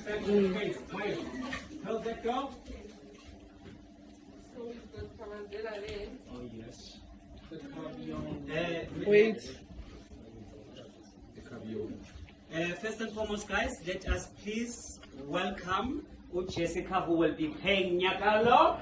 Okay, wait. How's that go? Oh, yes. The cardio. Wait. The cardio. First and foremost, guys, let us please welcome Jessica, who will be playing Nyakallo.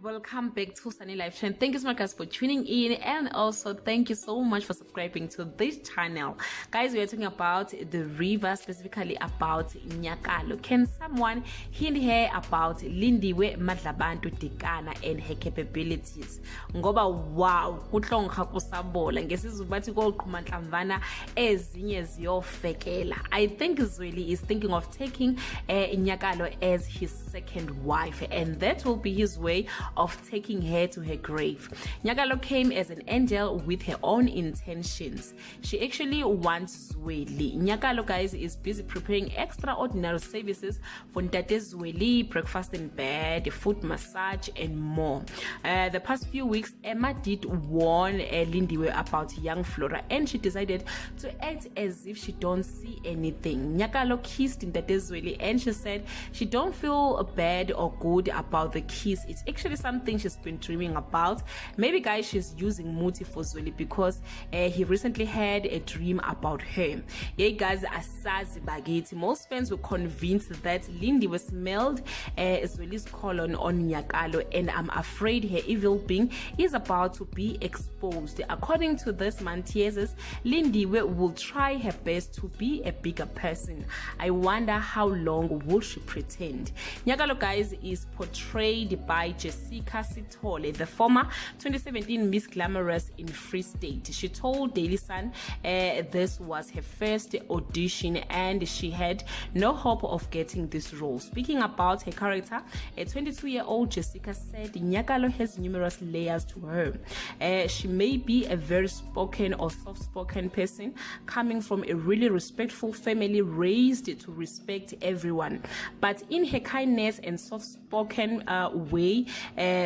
Welcome back to Sunny Life Trend. Thank you so much, guys, for tuning in, and also thank you so much for subscribing to this channel. Guys, we are talking about the river, specifically about Nyakallo. Can someone hint here about Lindiwe Madlabantu Dikana and her capabilities? Ngoba wow, kuhlonga kusabola ngesizulu bathi koqhuma nhlamvana ezinye ziyofekela. I think Zweli is thinking of taking Nyakallo as his second wife, and that will be his way of taking her to her grave. Nyakallo came as an angel with her own intentions. She actually wants Zweli. Nyakallo, guys, is busy preparing extraordinary services for Ntate Zweli, breakfast in bed, foot massage, and more. The past few weeks, Emma did warn Lindiwe about young Flora, and she decided to act as if she don't see anything. Nyakallo kissed Ntate Zweli, and she said she don't feel bad or good about the kiss. It's actually something she's been dreaming about. Maybe, guys, she's using Muti for Zweli because he recently had a dream about her. Yeah, guys, asazi bageti. Most fans were convinced that Lindiwe smelled Zweli's colon on Nyakallo, and I'm afraid her evil being is about to be exposed. According to this man Tieses, Lindiwe will try her best to be a bigger person. I wonder how long will she pretend. Nyakallo, guys, is portrayed by Jessica Sithole, the former 2017 Miss Glamorous in Free State. She told Daily Sun this was her first audition and she had no hope of getting this role. Speaking about her character, a 22-year-old Jessica said Nyakallo has numerous layers to her. She may be a very spoken or soft-spoken person coming from a really respectful family raised to respect everyone, but in her kindness and soft-spoken way,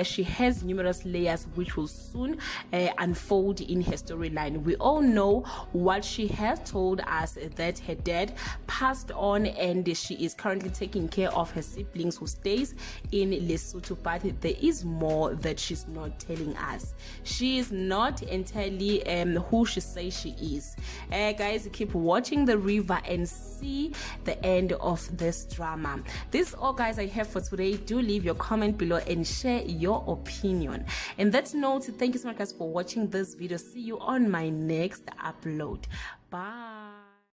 she has numerous layers which will soon unfold in her storyline. We all know what she has told us, that her dad passed on and she is currently taking care of her siblings who stays in Lesotho, but there is more that she's not telling us. She is not entirely who she says she is. Guys, keep watching the river and see the end of this drama. This is all, guys, I have for today. Do leave your comment below and share your opinion. And that note, thank you so much, guys, for watching this video. See you on my next upload. Bye.